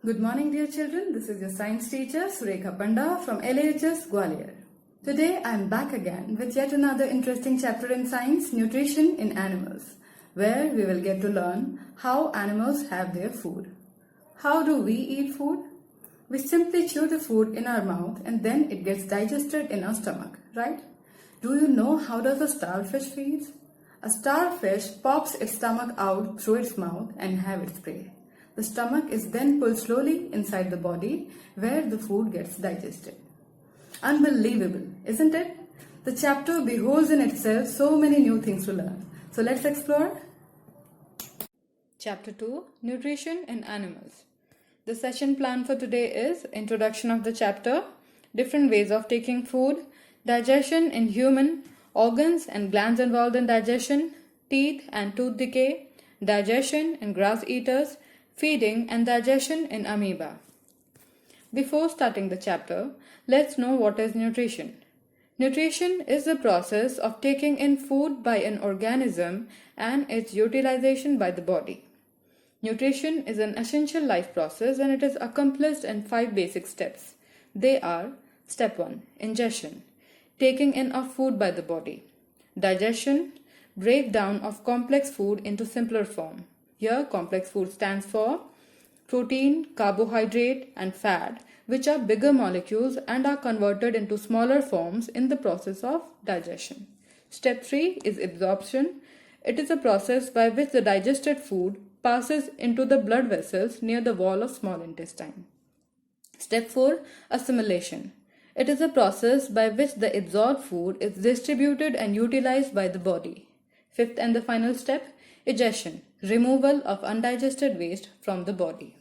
Good morning, dear children. This is your science teacher Surekha Panda from LHS Gwalior. Today I am back again with yet another interesting chapter in science, nutrition in animals, where we will get to learn how animals have their food. How do we eat food? We simply chew the food in our mouth and then it gets digested in our stomach, right? Do you know how does a starfish feed? A starfish pops its stomach out through its mouth and have its prey. The stomach is then pulled slowly inside the body where the food gets digested. Unbelievable, isn't it? The chapter beholds in itself so many new things to learn. So let's explore. Chapter 2, Nutrition in Animals. The session plan for today is introduction of the chapter, different ways of taking food, digestion in human, organs and glands involved in digestion, teeth and tooth decay, digestion in grass eaters, feeding and digestion in amoeba. Before starting the chapter, let's know what is nutrition. Nutrition is the process of taking in food by an organism and its utilization by the body. Nutrition is an essential life process and it is accomplished in 5 basic steps. They are: Step 1. Ingestion, taking in of food by the body. Digestion, breakdown of complex food into simpler form. Here, complex food stands for protein, carbohydrate, and fat, which are bigger molecules and are converted into smaller forms in the process of digestion. Step 3 is absorption. It is a process by which the digested food passes into the blood vessels near the wall of small intestine. Step 4, assimilation. It is a process by which the absorbed food is distributed and utilized by the body. Fifth and the final step, egestion, removal of undigested waste from the body.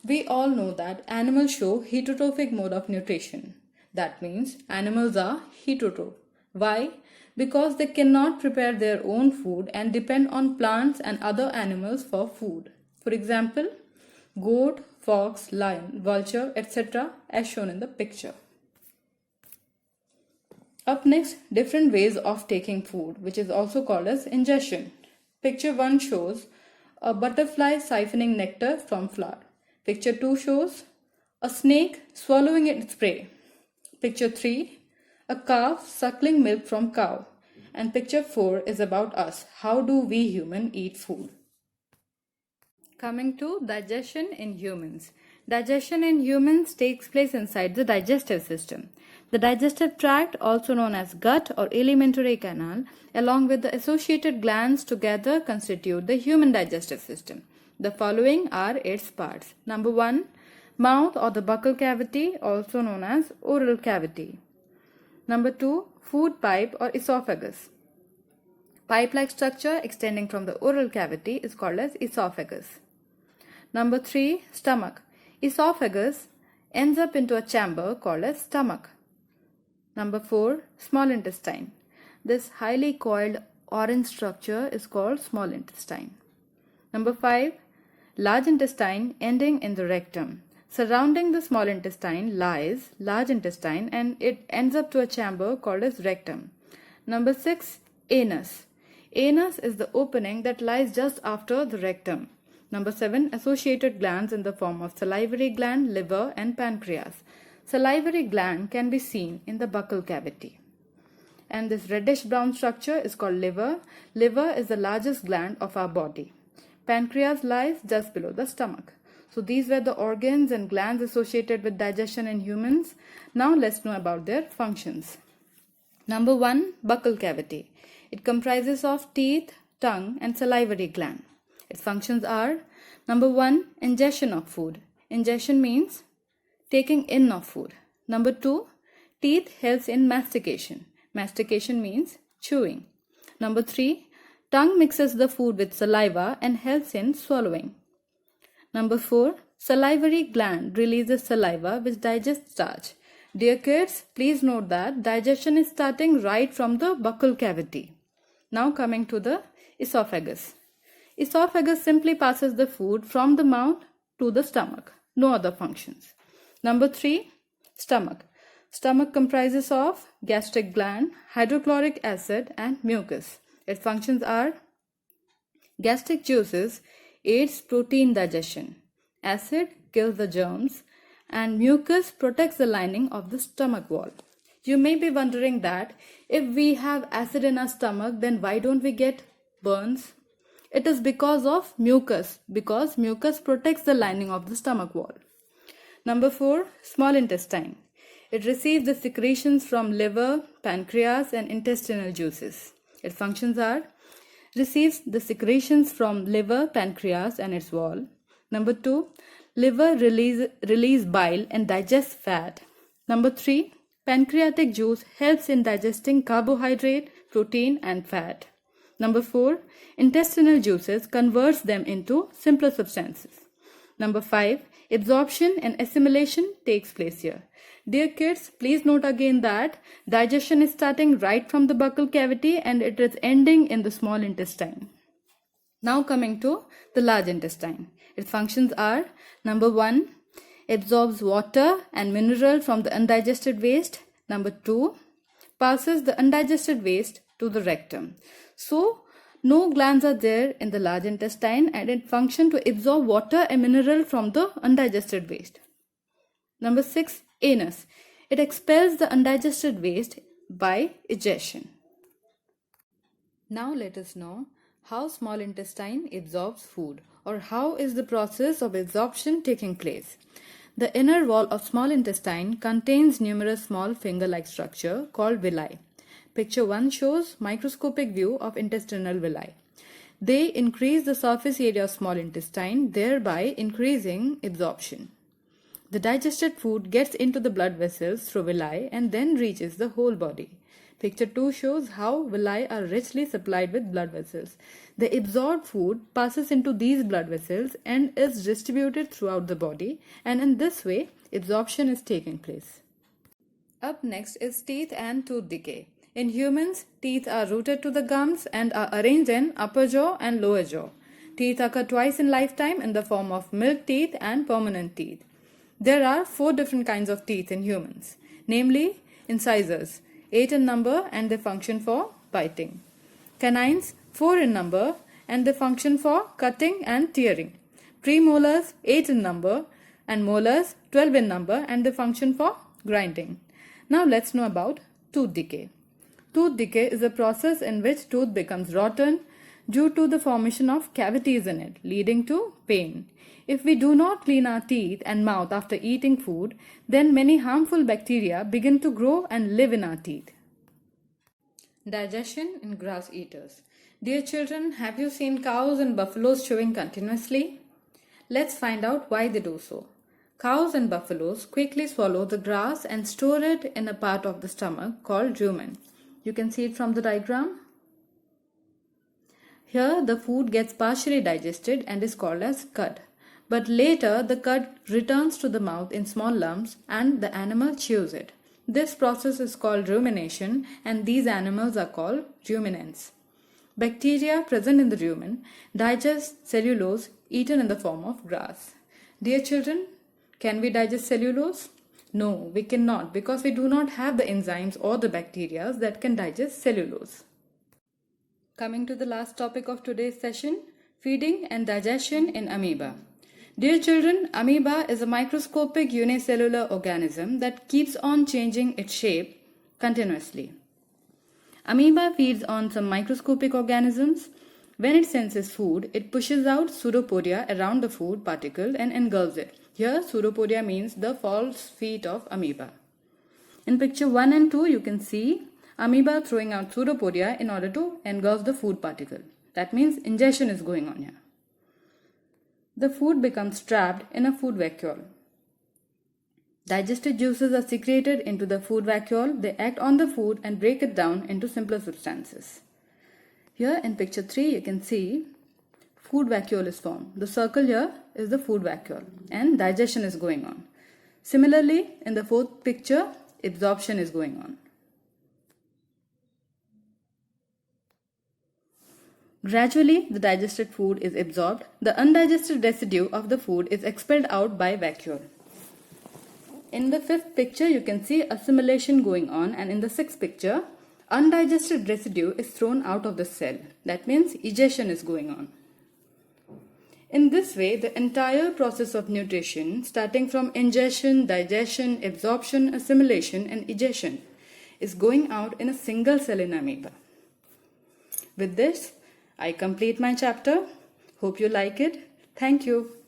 We all know that animals show heterotrophic mode of nutrition. That means animals are heterotroph. Why? Because they cannot prepare their own food and depend on plants and other animals for food. For example, goat, fox, lion, vulture, etc. as shown in the picture. Up next, different ways of taking food, which is also called as ingestion. Picture 1 shows a butterfly siphoning nectar from flower. Picture 2 shows a snake swallowing its prey. Picture 3, a calf suckling milk from cow. And picture 4 is about us. How do we humans eat food? Coming to digestion in humans. Digestion in humans takes place inside the digestive system. The digestive tract, also known as gut or alimentary canal, along with the associated glands together constitute the human digestive system. The following are its parts. Number 1, mouth or the buccal cavity, also known as oral cavity. Number 2, food pipe or esophagus. Pipe-like structure extending from the oral cavity is called as esophagus. Number 3, stomach. Esophagus ends up into a chamber called as stomach. Number 4, small intestine. This highly coiled orange structure is called small intestine. Number 5, large intestine ending in the rectum. Surrounding the small intestine lies large intestine and it ends up to a chamber called as rectum. Number 6, anus. Anus is the opening that lies just after the rectum. Number 7, associated glands in the form of salivary gland, liver and pancreas. Salivary gland can be seen in the buccal cavity. And this reddish brown structure is called liver. Liver is the largest gland of our body. Pancreas lies just below the stomach. So these were the organs and glands associated with digestion in humans. Now let's know about their functions. Number 1, buccal cavity. It comprises of teeth, tongue and salivary gland. Its functions are: Number 1, ingestion of food. Ingestion means taking in of food. Number 2, teeth helps in mastication. Mastication means chewing. Number 3, tongue mixes the food with saliva and helps in swallowing. Number 4, salivary gland releases saliva which digests starch. Dear kids, please note that digestion is starting right from the buccal cavity. Now coming to the esophagus. Esophagus simply passes the food from the mouth to the stomach. No other functions. Number 3, stomach. Stomach comprises of gastric gland, hydrochloric acid and mucus. Its functions are: gastric juices aids protein digestion. Acid kills the germs, and mucus protects the lining of the stomach wall. You may be wondering that if we have acid in our stomach, then why don't we get burns? It is because of mucus, because mucus protects the lining of the stomach wall. Number 4, small intestine. It receives the secretions from liver, pancreas, and intestinal juices. Its functions are: receives the secretions from liver, pancreas, and its wall. Number 2, liver release bile and digests fat. Number 3, pancreatic juice helps in digesting carbohydrate, protein, and fat. Number 4, intestinal juices converts them into simpler substances. Number 5, absorption and assimilation takes place here. Dear kids, please note again that digestion is starting right from the buccal cavity and it is ending in the small intestine. Now coming to the large intestine. Its functions are: number 1, absorbs water and mineral from the undigested waste. Number 2, passes the undigested waste to the rectum. So, no glands are there in the large intestine and it functions to absorb water and mineral from the undigested waste. Number 6, anus. It expels the undigested waste by egestion. Now let us know how small intestine absorbs food, or how is the process of absorption taking place. The inner wall of small intestine contains numerous small finger-like structure called villi. Picture 1 shows microscopic view of intestinal villi. They increase the surface area of small intestine, thereby increasing absorption. The digested food gets into the blood vessels through villi and then reaches the whole body. Picture 2 shows how villi are richly supplied with blood vessels. The absorbed food passes into these blood vessels and is distributed throughout the body, and in this way, absorption is taking place. Up next is teeth and tooth decay. In humans, teeth are rooted to the gums and are arranged in upper jaw and lower jaw. Teeth occur twice in lifetime in the form of milk teeth and permanent teeth. There are 4 different kinds of teeth in humans, namely incisors, 8 in number and they function for biting. Canines, 4 in number and they function for cutting and tearing. Premolars, 8 in number, and molars, 12 in number and they function for grinding. Now let's know about tooth decay. Tooth decay is a process in which tooth becomes rotten due to the formation of cavities in it, leading to pain. If we do not clean our teeth and mouth after eating food, then many harmful bacteria begin to grow and live in our teeth. Digestion in grass eaters. Dear children, have you seen cows and buffaloes chewing continuously? Let's find out why they do so. Cows and buffaloes quickly swallow the grass and store it in a part of the stomach called rumen. You can see it from the diagram. Here the food gets partially digested and is called as cud. But later the cud returns to the mouth in small lumps and the animal chews it. This process is called rumination and these animals are called ruminants. Bacteria present in the rumen digest cellulose eaten in the form of grass. Dear children, can we digest cellulose? No, we cannot because we do not have the enzymes or the bacteria that can digest cellulose. Coming to the last topic of today's session, feeding and digestion in amoeba. Dear children, amoeba is a microscopic unicellular organism that keeps on changing its shape continuously. Amoeba feeds on some microscopic organisms. When it senses food, it pushes out pseudopodia around the food particle and engulfs it. Here, pseudopodia means the false feet of amoeba. In picture 1 and 2, you can see amoeba throwing out pseudopodia in order to engulf the food particle. That means ingestion is going on here. The food becomes trapped in a food vacuole. Digested juices are secreted into the food vacuole. They act on the food and break it down into simpler substances. Here in picture 3, you can see food vacuole is formed. The circle here is the food vacuole and digestion is going on. Similarly, in the 4th picture, absorption is going on. Gradually, the digested food is absorbed. The undigested residue of the food is expelled out by vacuole. In the 5th picture, you can see assimilation going on, and in the 6th picture, undigested residue is thrown out of the cell. That means egestion is going on. In this way, the entire process of nutrition, starting from ingestion, digestion, absorption, assimilation, and egestion, is going out in a single cell in amoeba. With this, I complete my chapter. Hope you like it. Thank you.